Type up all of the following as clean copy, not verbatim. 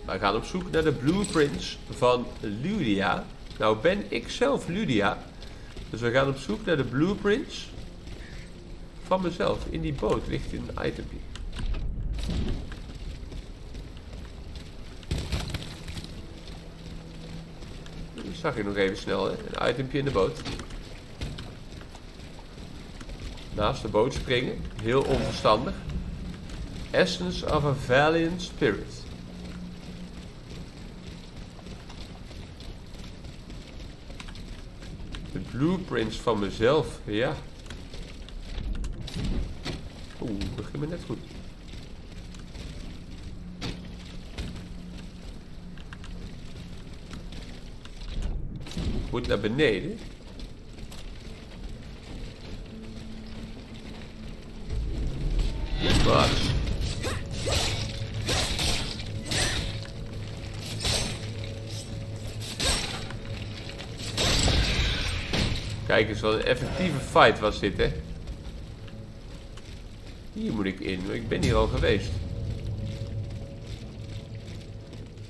Wij gaan op zoek naar de blueprints van Lydia. Nou ben ik zelf Lydia. Dus we gaan op zoek naar de blueprints van mezelf. In die boot ligt een itempje. Die zag ik nog even snel, hè. Een itempje in de boot. Naast de boot springen. Heel onverstandig. Essence of a valiant spirit. De blueprints van mezelf, ja. Oeh, dat ging me net goed. Moet naar beneden. Wat? Kijk eens, wat een effectieve fight was dit, hè. Hier moet ik in, maar ik ben hier al geweest.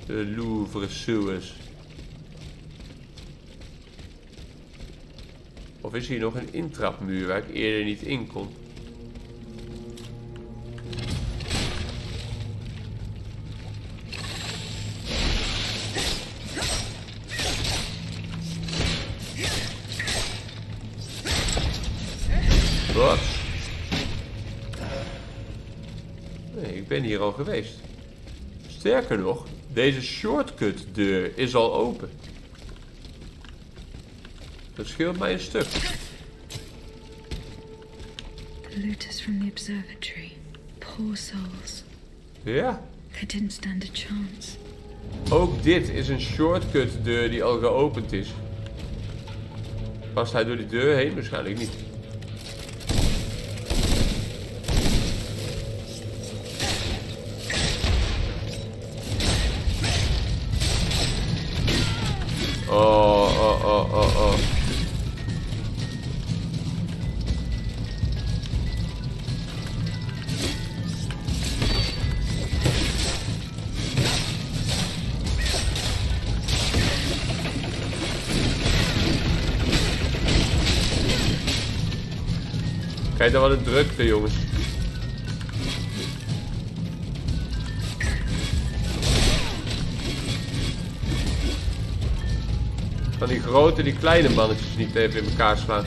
De Louvre Sewers. Of is hier nog een intrapmuur waar ik eerder niet in kon? Wat? Nee, ik ben hier al geweest. Sterker nog, deze shortcut deur is al open. Dat scheelt mij een stuk. The looters from the observatory. Poor souls. Ja. They didn't stand a chance. Ook dit is een shortcut deur die al geopend is. Past hij door die deur heen? Waarschijnlijk niet. Oh. Kijk dan wat een drukte, jongens. Van die grote, die kleine mannetjes niet even in elkaar slaan.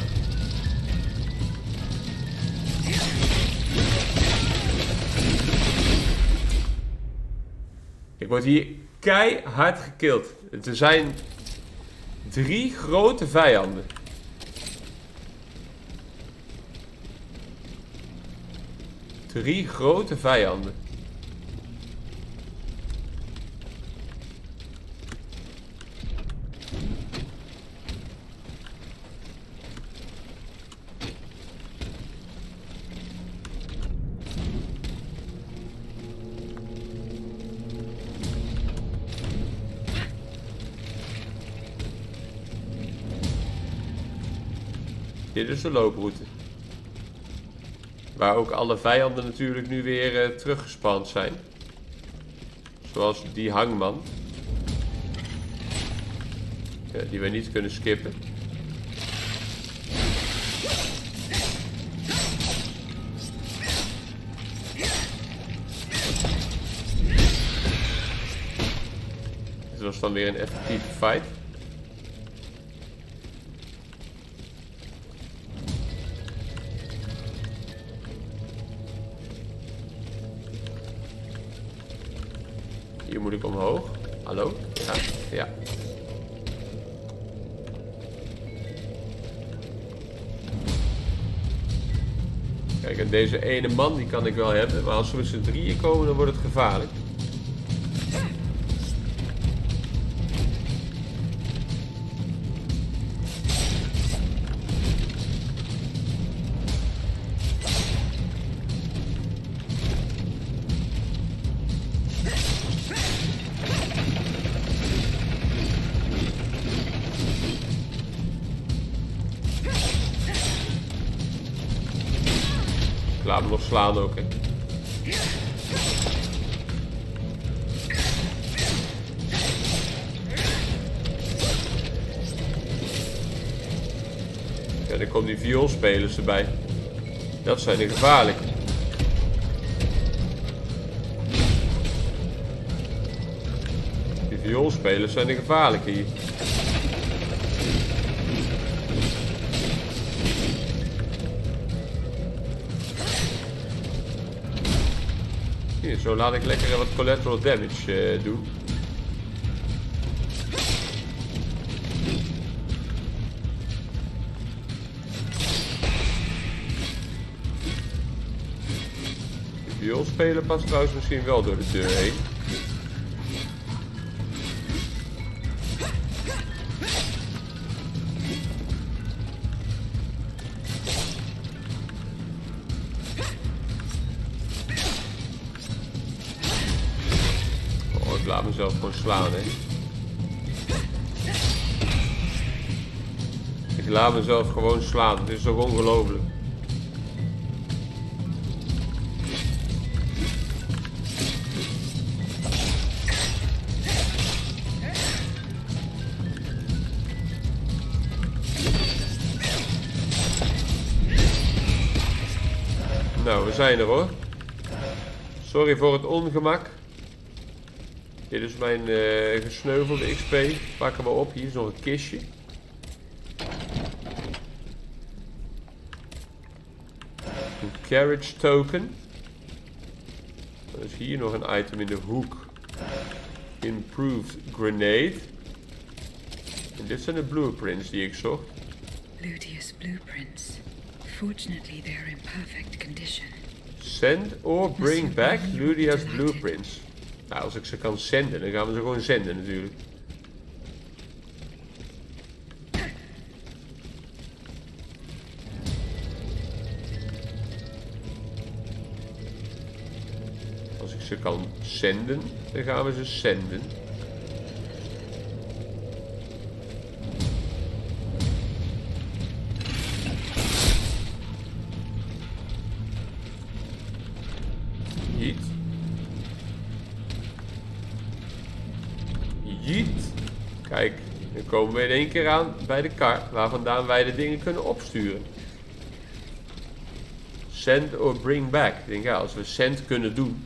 Ik word hier keihard gekild. Er zijn 3 grote vijanden. Drie grote vijanden. Dit is de looproute. Waar ook alle vijanden natuurlijk nu weer teruggespand zijn. Zoals die hangman. Ja, die we niet kunnen skippen. Dit was dan weer een effectieve fight. Hier moet ik omhoog. Hallo? Ja. Ja. Kijk, en deze ene man die kan ik wel hebben. Maar als we met z'n drieën komen, dan wordt het gevaarlijk. Laat hem nog slaan ook, hè. dan komen die vioolspelers erbij. Dat zijn de gevaarlijke. Die vioolspelers zijn de gevaarlijke hier. Hier, zo laat ik lekker wat collateral damage doen. De vioolspeler past trouwens misschien wel door de deur heen. Ik laat mezelf gewoon slaan, hè. Ik laat mezelf gewoon slaan. Het is toch ongelooflijk. Nou, we zijn er hoor. Sorry voor het ongemak. Dit is mijn gesneuvelde XP. Pakken we op. Hier is nog een kistje. Een carriage token. Er is hier nog een item in de hoek. Improved grenade. En dit zijn de blueprints die ik zocht. Ludia's blueprints. Fortunately, they are in perfect condition. Send or bring back Ludia's blueprints. Nou, als ik ze kan zenden, dan gaan we ze gewoon zenden natuurlijk. Als ik ze kan zenden, dan gaan we ze zenden. Niet. Jeet. Kijk, dan komen we in één keer aan bij de kar waar vandaan wij de dingen kunnen opsturen. Send or bring back. Ik denk ja, als we send kunnen doen,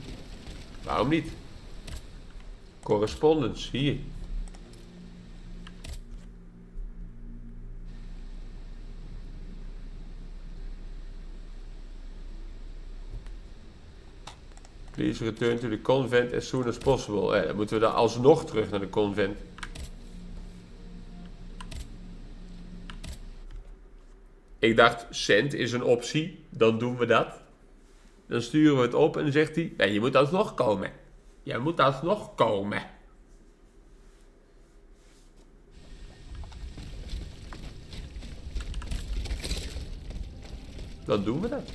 waarom niet? Correspondence, hier. Please return to the convent as soon as possible. Dan moeten we dan alsnog terug naar de convent. Ik dacht, send is een optie. Dan doen we dat. Dan sturen we het op en dan zegt hij... Ja, je moet alsnog komen. Je moet alsnog komen. Dan doen we dat.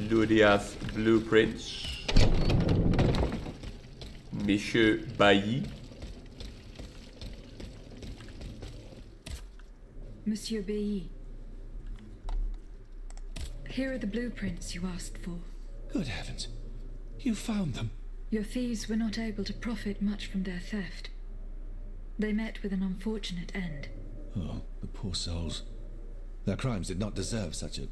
Ludia's blueprints. Monsieur Bailly. Monsieur Bailly. Here are the blueprints you asked for. Good heavens. You found them. Your thieves were not able to profit much from their theft. They met with an unfortunate end. Oh, the poor souls. Their crimes did not deserve such a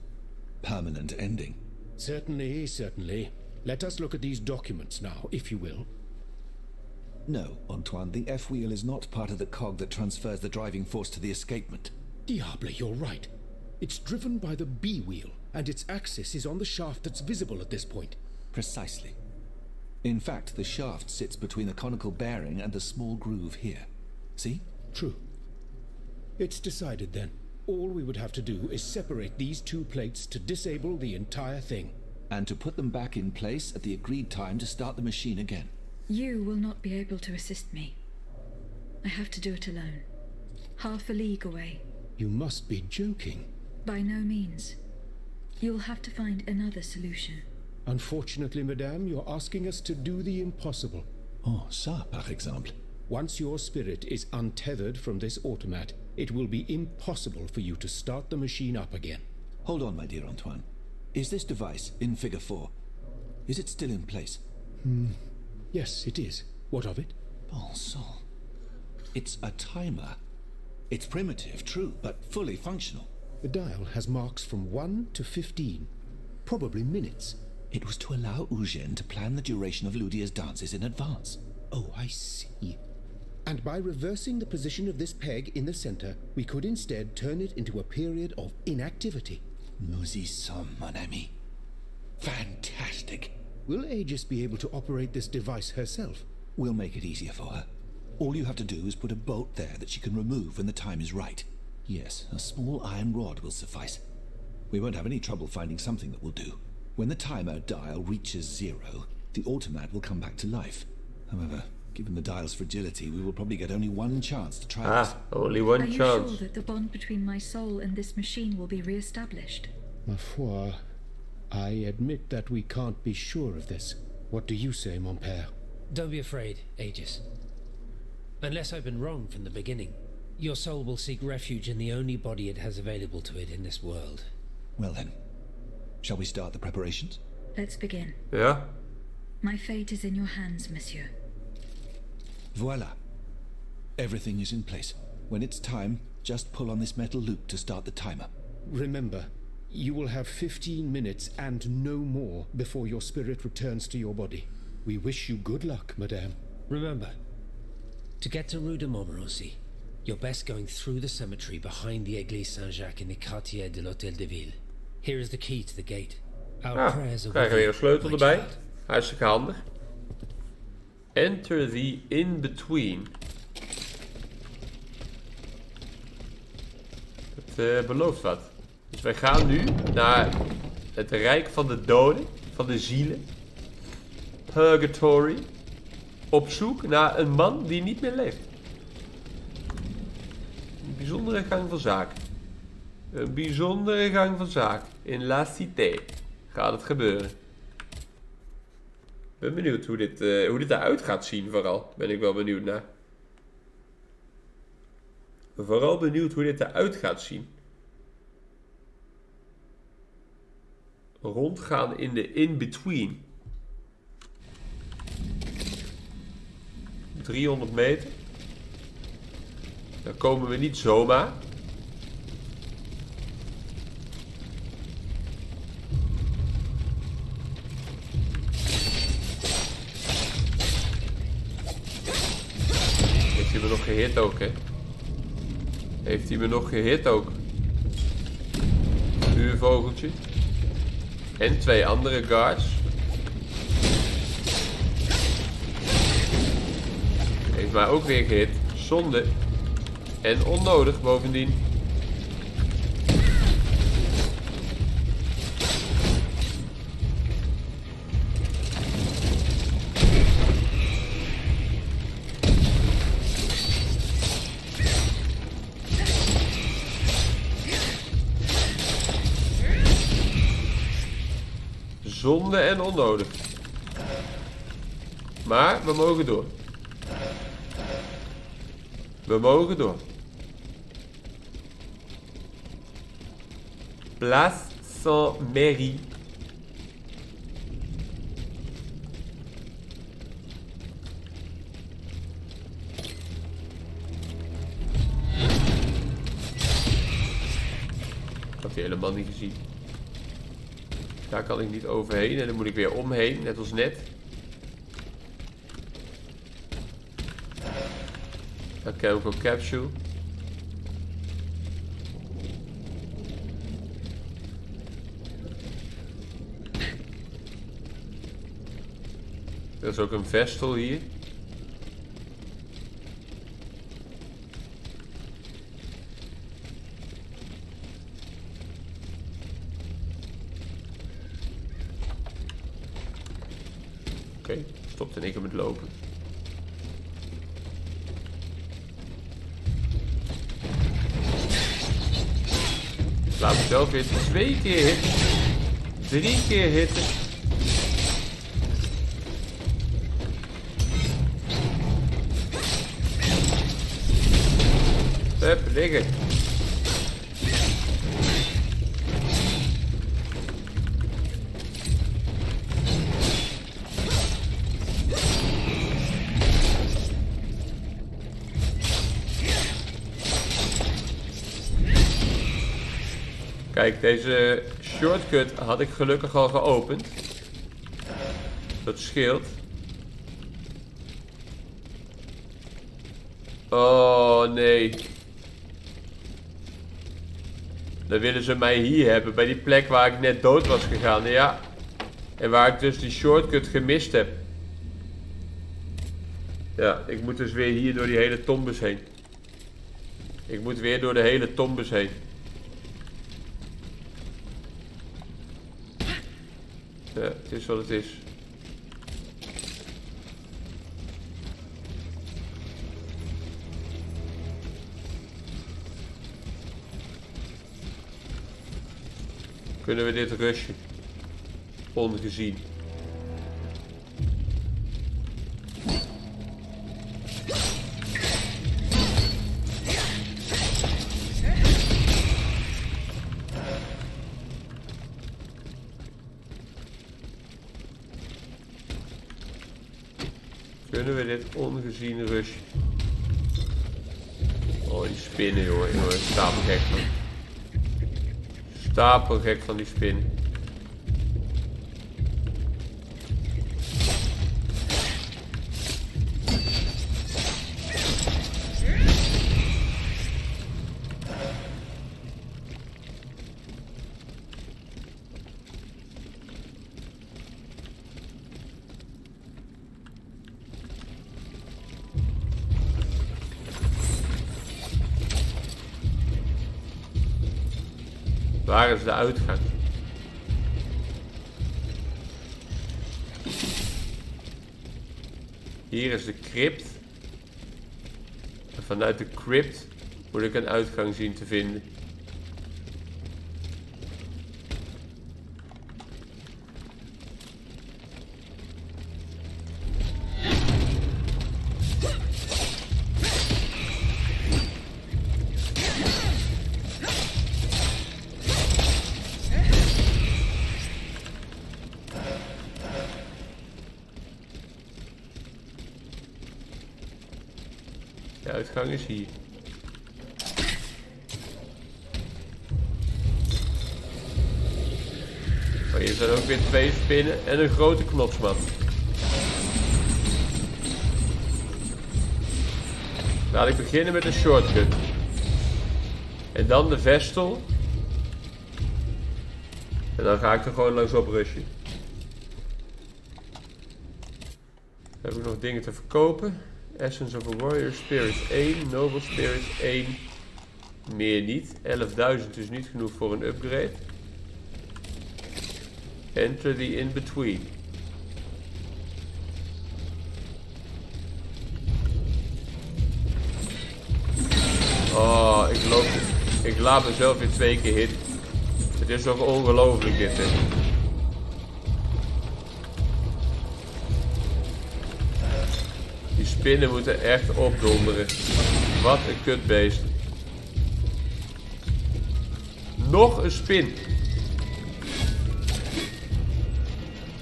permanent ending. Certainly, certainly. Let us look at these documents now, if you will. No, Antoine, the F-wheel is not part of the cog that transfers the driving force to the escapement. Diable, you're right. It's driven by the B-wheel, and its axis is on the shaft that's visible at this point. Precisely. In fact, the shaft sits between the conical bearing and the small groove here. See? True. It's decided then. All we would have to do is separate these two plates to disable the entire thing. And to put them back in place at the agreed time to start the machine again. You will not be able to assist me. I have to do it alone. Half a league away. You must be joking. By no means. You'll have to find another solution. Unfortunately, madame, you're asking us to do the impossible. Oh, ça, par exemple. Once your spirit is untethered from this automat, it will be impossible for you to start the machine up again. Hold on, my dear Antoine. Is this device in figure 4? Is it still in place? Yes, it is. What of it? Bon sang. It's a timer. It's primitive, true, but fully functional. The dial has marks from 1 to 15, probably minutes. It was to allow Eugène to plan the duration of Ludia's dances in advance. Oh, I see. And by reversing the position of this peg in the center, we could instead turn it into a period of inactivity. Nous y sommes, mon ami. Fantastic. Will Aegis be able to operate this device herself? We'll make it easier for her. All you have to do is put a bolt there that she can remove when the time is right. Yes, a small iron rod will suffice. We won't have any trouble finding something that will do. When the timer dial reaches 0, the automat will come back to life. However, given the dial's fragility, we will probably get only one chance to try this. Only one Are you chance. sure that the bond between my soul and this machine will be re-established? Ma foi, I admit that we can't be sure of this. What do you say, mon père? Don't be afraid, Aegis. Unless I've been wrong from the beginning, your soul will seek refuge in the only body it has available to it in this world. Well then, shall we start the preparations? Let's begin. Ja. My fate is in your hands, monsieur. Voila. Everything is in place. When it's time, just pull on this metal loop to start the timer. Remember, you will have 15 minutes and no more before your spirit returns to your body. We wish you good luck, madame. Remember, to get to Rue de Montmorency, you're best going through the cemetery behind the Église Saint-Jacques in the quartier de l'Hôtel de Ville. Here is the key to the gate. Our prayers are Krijgen we weer een with sleutel you, my erbij. child. Hartstikke handig. Enter the in-between. Het belooft wat. Dus wij gaan nu naar het rijk van de doden, van de zielen. Purgatory. Op zoek naar een man die niet meer leeft. Een bijzondere gang van zaken. Een bijzondere gang van zaken. In La Cité gaat het gebeuren. Ik ben benieuwd hoe dit eruit gaat zien vooral. Ben ik wel benieuwd naar. Vooral benieuwd hoe dit eruit gaat zien. Rondgaan in de in-between. 300 meter. Daar komen we niet zomaar. Heeft hij me nog gehit ook, hè? Heeft hij me nog gehit ook? Vuurvogeltje. En 2 andere guards. Heeft mij ook weer gehit. Zonde. En onnodig bovendien. Zonde en onnodig. Maar we mogen door. We mogen door. Place Saint-Méry. Ik had die helemaal niet gezien. Daar kan ik niet overheen en dan moet ik weer omheen, net als net. Een chemical capsule. Er is ook een vestel hier. Oké, stopt en ik met lopen. Laat mezelf weer 2 keer hitten. 3 keer hitten. Hup, liggen. Kijk, deze shortcut had ik gelukkig al geopend. Dat scheelt. Oh nee. Dan willen ze mij hier hebben, bij die plek waar ik net dood was gegaan. Ja. En waar ik dus die shortcut gemist heb. Ja, ik moet dus weer hier door die hele tombes heen. Ik moet weer door de hele tombes heen. Ja, het is wat het is. Kunnen we dit rushen? Ongezien. Kunnen we dit ongezien rushen? Oh, die spinnen, joh. Ik word stapelgek van. Stapelgek van die spinnen. Waar is de uitgang? Hier is de crypt. En vanuit de crypt moet ik een uitgang zien te vinden. De uitgang is hier. Maar hier zijn ook weer 2 spinnen en een grote knotsman. Laat ik beginnen met een shortcut. En dan de vestel. En dan ga ik er gewoon langs op rushen. Dan heb ik nog dingen te verkopen. Essence of a Warrior Spirit 1, Noble Spirit 1. Meer niet. 11.000 is niet genoeg voor een upgrade. Enter the in-between. Oh, ik laat mezelf weer 2 keer hitten. Het is toch ongelooflijk dit, hè. Die spinnen moeten echt opdonderen. Wat een kutbeest. Nog een spin.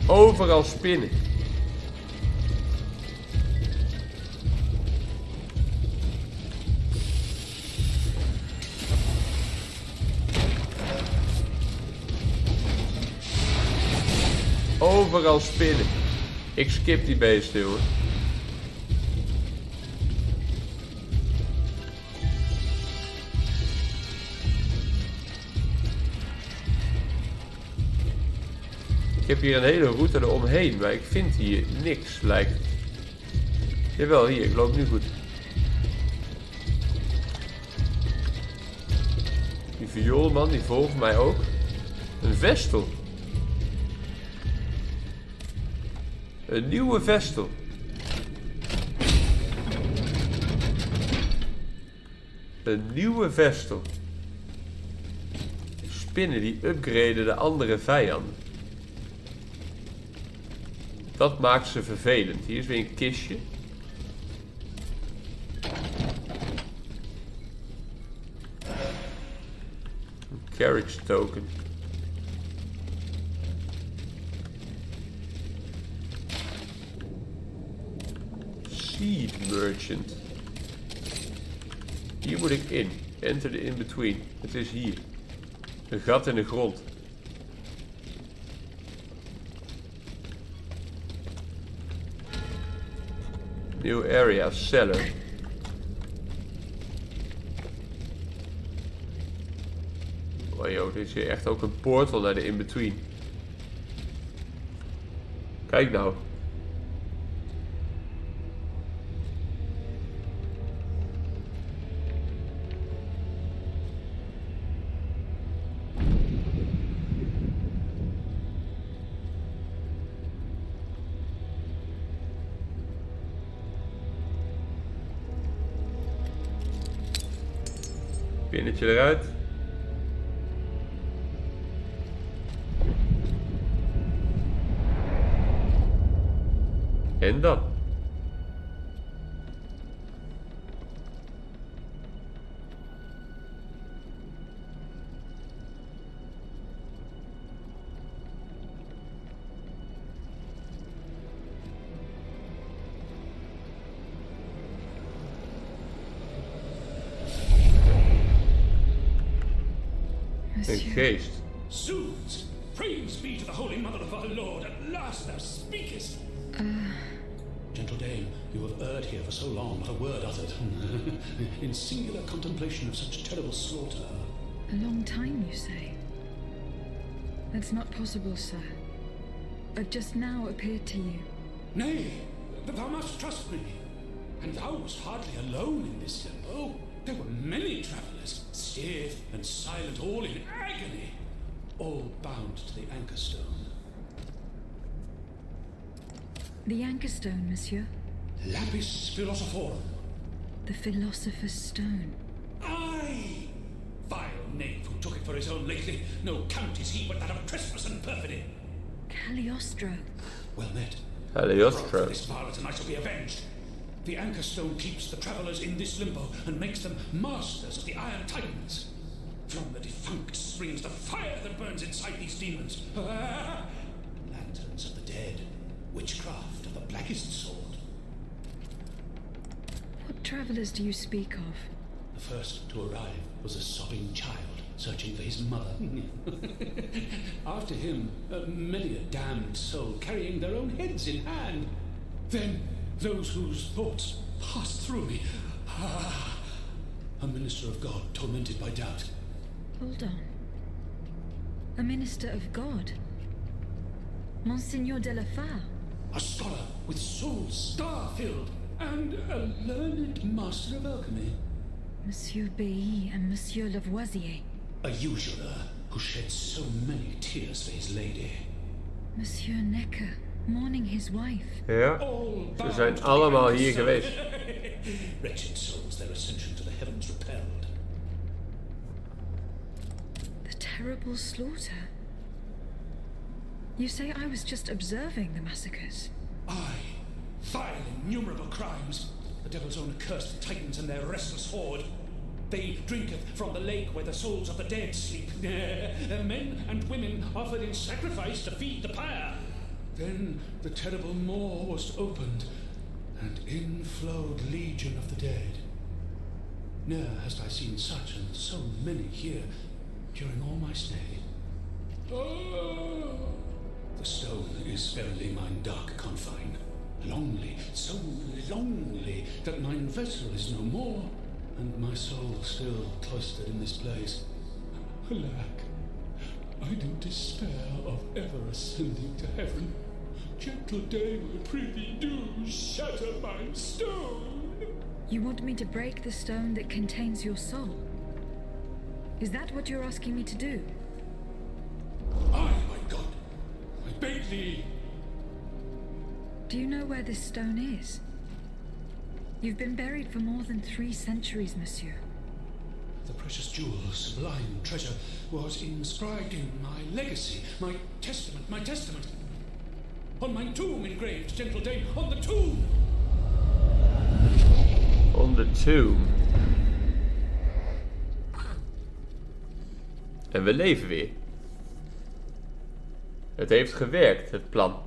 Overal spinnen. Overal spinnen. Ik skip die beesten, hoor. Ik heb hier een hele route eromheen, maar ik vind hier niks, lijkt het. Jawel, hier, ik loop nu goed. Die vioolman, die volgt mij ook. Een vestel. Een nieuwe vestel. Een nieuwe vestel. Spinnen die upgraden de andere vijanden. Dat maakt ze vervelend. Hier is weer een kistje. Een carriage token. Seed merchant. Hier moet ik in. Enter the in-between. Het is hier. Een gat in de grond. New area, cellar. Oh joh, dit is hier echt ook een portal naar de in-between. Kijk nou. Pinnetje eruit. En dan. Een geest. Zoot! Praise be to the Holy Mother of our Lord, at last thou speakest! Gentle dame, you have erred here for so long, not a word uttered. In singular contemplation of such terrible slaughter. A long time, you say? That's not possible, sir. I've just now appeared to you. Nay, thou must trust me. And thou wast hardly alone in this limbo. There were many travellers, stiff and silent, all in agony, all bound to the anchor stone. The anchor stone, monsieur? Lapis philosophorum. The philosopher's stone. Aye! Vile knave who took it for his own lately. No count is he but that of trespass and perfidy. Cagliostro. Well met. Cagliostro. For this varlet and I shall be avenged. The anchor stone keeps the travellers in this limbo and makes them masters of the Iron Titans. From the defunct springs the fire that burns inside these demons. Lanterns of the dead. Witchcraft of the blackest sort. What travellers do you speak of? The first to arrive was a sobbing child searching for his mother. After him, many a damned soul carrying their own heads in hand. Then those whose thoughts passed through me. A minister of God tormented by doubt. Hold on. A minister of God? Monseigneur de la Fare? A scholar with soul star-filled, and a learned master of alchemy. Monsieur Bailly and Monsieur Lavoisier. A usurer who shed so many tears for his lady. Monsieur Necker, mourning his wife. Ja, ze zijn allemaal hier geweest. Wretched souls, their ascension to the heavens repelled. The terrible slaughter. You say I was just observing the massacres? Aye, vile innumerable crimes. The devil's own accursed titans and their restless horde. They drinketh from the lake where the souls of the dead sleep. Men and women offered in sacrifice to feed the pyre. Then the terrible maw was opened, and in flowed legion of the dead. Ne'er hast I seen such and so many here during all my stay. Oh! The stone is verily mine dark confine. Lonely, so lonely, that mine vessel is no more, and my soul still cloistered in this place. Alack, I do despair of ever ascending to heaven. Gentle dame, I prithee do shatter mine stone. You want me to break the stone that contains your soul? Is that what you're asking me to do? Aye, my God, I beg thee. Do you know where this stone is? You've been buried for more than 3 centuries, monsieur. The precious jewel, sublime treasure, was inscribed in my legacy, my testament. On my tomb engraved, gentle dame, on the tomb! On the tomb. En we leven weer. Het heeft gewerkt, het plan.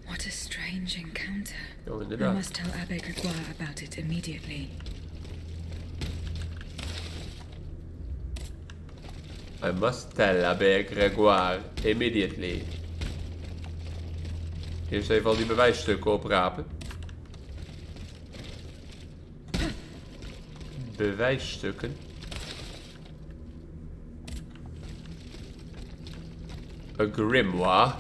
What a strange encounter. Oh, I inderdaad. must tell Abbe Grégoire about it immediately. I must tell Abbe Grégoire immediately. Eerst even al die bewijsstukken oprapen. Bewijsstukken. A grimoire.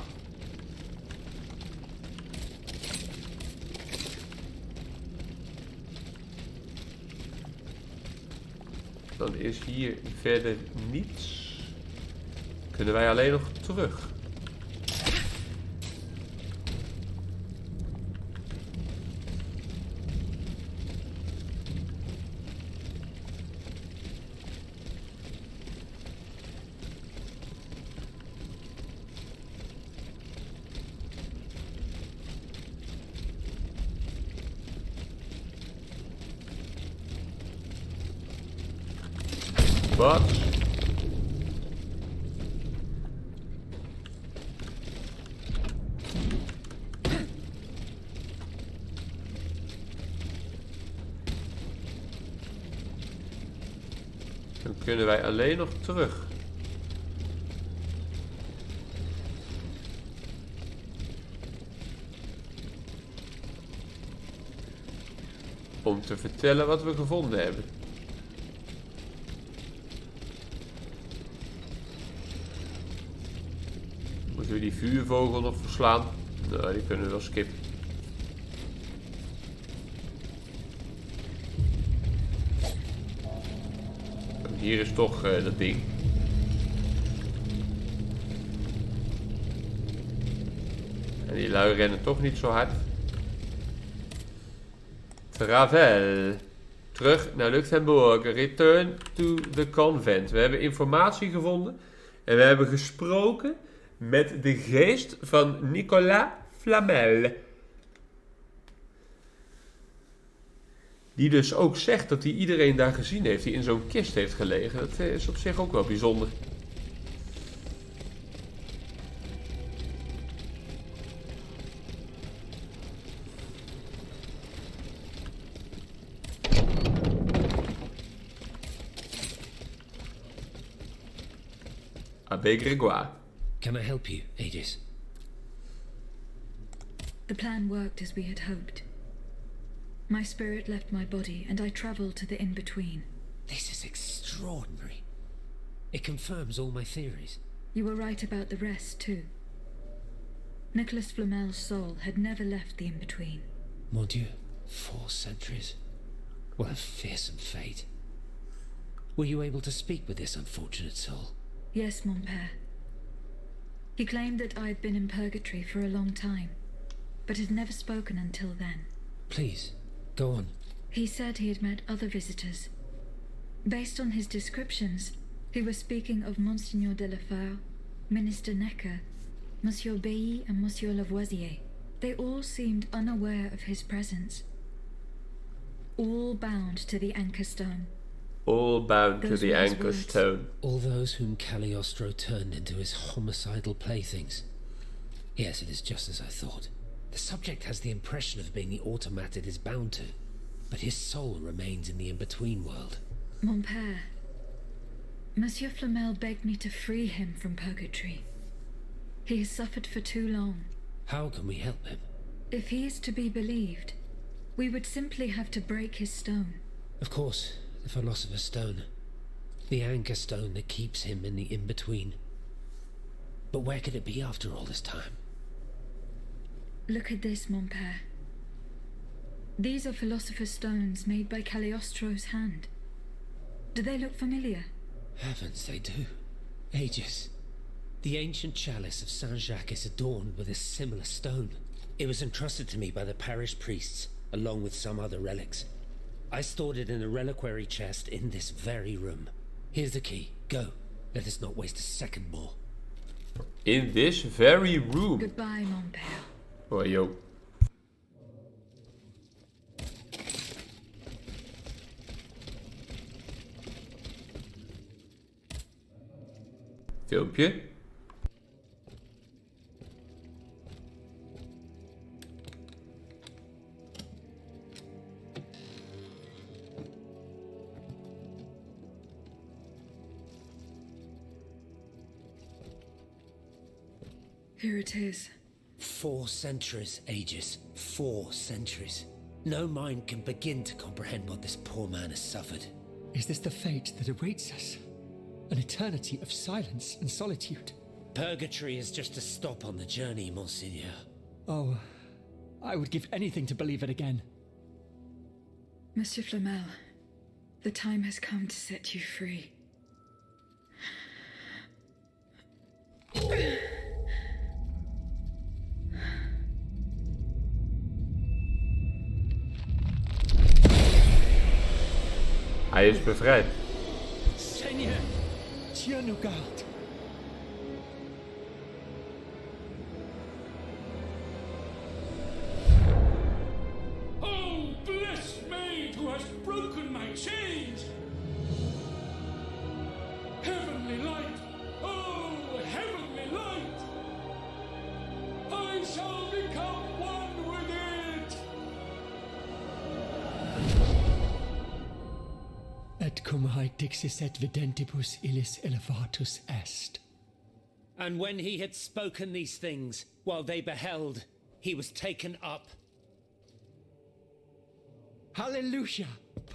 Dan is hier verder niets. Kunnen wij alleen nog terug. Wat? Dan kunnen wij alleen nog terug. Om te vertellen wat we gevonden hebben. Moeten we die vuurvogel nog verslaan? Nou, die kunnen we wel skippen. Hier is toch dat ding. En die lui rennen toch niet zo hard. Travel. Terug naar Luxemburg. Return to the convent. We hebben informatie gevonden. En we hebben gesproken met de geest van Nicolas Flamel. Die dus ook zegt dat hij iedereen daar gezien heeft die in zo'n kist heeft gelegen. Dat is op zich ook wel bijzonder. Abbe Grégoire. Can I help you, Aegis? The plan worked as we had hoped. My spirit left my body and I traveled to the in-between. This is extraordinary. It confirms all my theories. You were right about the rest, too. Nicolas Flamel's soul had never left the in-between. Mon Dieu, 4 centuries. What a fearsome fate. Were you able to speak with this unfortunate soul? Yes, mon père. He claimed that I had been in Purgatory for a long time, but had never spoken until then. Please, go on. He said he had met other visitors. Based on his descriptions, he was speaking of Monseigneur de la Fare, Minister Necker, Monsieur Bailly and Monsieur Lavoisier. They all seemed unaware of his presence. All bound to the anchor stone. All bound to Those the were his anchor words. stone. All those whom Cagliostro turned into his homicidal playthings. Yes, it is just as I thought. The subject has the impression of being the automat it is bound to, but his soul remains in the in-between world. Mon père, Monsieur Flamel begged me to free him from Purgatory. He has suffered for too long. How can we help him? If he is to be believed, we would simply have to break his stone. Of course, the Philosopher's Stone. The anchor stone that keeps him in the in-between. But where could it be after all this time? Look at this, mon père. These are Philosopher's Stones made by Cagliostro's hand. Do they look familiar? Heavens, they do. Aegis. The ancient chalice of Saint-Jacques is adorned with a similar stone. It was entrusted to me by the parish priests, along with some other relics. I stored it in a reliquary chest in this very room. Here's the key. Go. Let us not waste a second more. In this very room. Goodbye, mon père. Oh, yo. Filmpje. Here it is. 4 centuries, Aegis. 4 centuries. No mind can begin to comprehend what this poor man has suffered. Is this the fate that awaits us? An eternity of silence and solitude? Purgatory is just a stop on the journey, Monseigneur. Oh, I would give anything to believe it again. Monsieur Flamel, the time has come to set you free. Hij is bevrijd. Seigneur, Dieu nous garde. Oh, blessed maid who has broken my chains! Heavenly light! Oh, heavenly light! I shall become one with it! Et cum haec dixis et videntibus illis elevatus est. And when he had spoken these things, while they beheld, he was taken up. Hallelujah!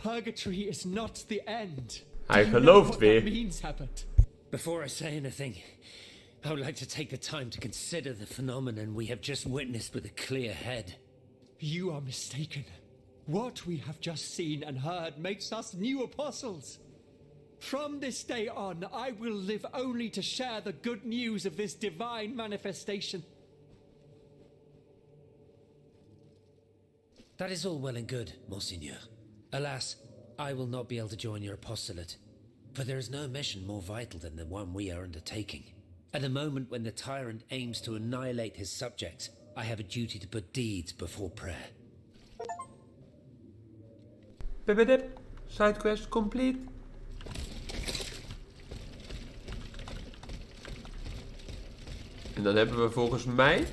Purgatory is not the end. Hij Do you know gelooft what weer. that means, Herbert? Before I say anything, I would like to take the time to consider the phenomenon we have just witnessed with a clear head. You are mistaken. What we have just seen and heard makes us new apostles. From this day on, I will live only to share the good news of this divine manifestation. That is all well and good, Monseigneur. Alas, I will not be able to join your apostolate, for there is no mission more vital than the one we are undertaking. At the moment when the tyrant aims to annihilate his subjects, I have a duty to put deeds before prayer. Bibidip. Side quest complete. En dan hebben we volgens mij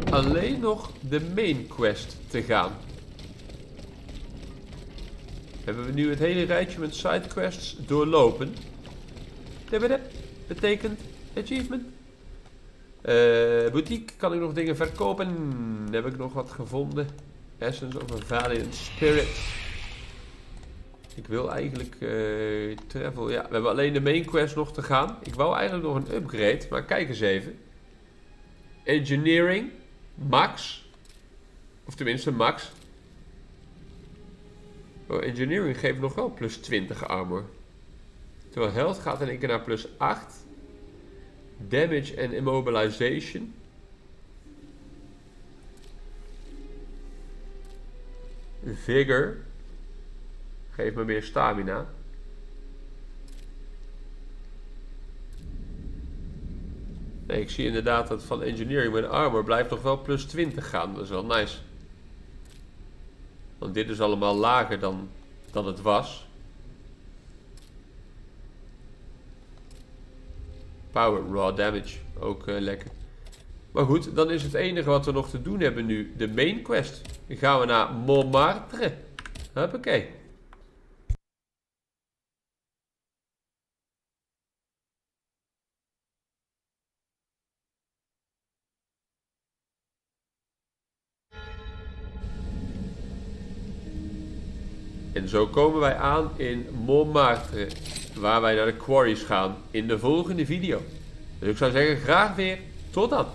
alleen nog de main quest te gaan. Hebben we nu het hele rijtje met sidequests doorlopen. Bibidip. Betekent achievement. Boutique, kan ik nog dingen verkopen? Heb ik nog wat gevonden? Essence of a Valiant Spirit. Ik wil eigenlijk travel. Ja, we hebben alleen de main quest nog te gaan. Ik wou eigenlijk nog een upgrade, maar kijk eens even. Engineering. Max. Of tenminste max. Oh, engineering geeft nog wel plus 20 armor. Terwijl health gaat in één keer naar plus 8. Damage en immobilization. Vigor. Geef me meer stamina. Nee, ik zie inderdaad dat van engineering met armor blijft nog wel plus 20 gaan. Dat is wel nice. Want dit is allemaal lager dan het was. Power, raw damage. Ook lekker. Maar goed, dan is het enige wat we nog te doen hebben nu de main quest. Dan gaan we naar Montmartre. Hoppakee. En zo komen wij aan in Montmartre, waar wij naar de quarries gaan in de volgende video. Dus ik zou zeggen, graag weer tot dan.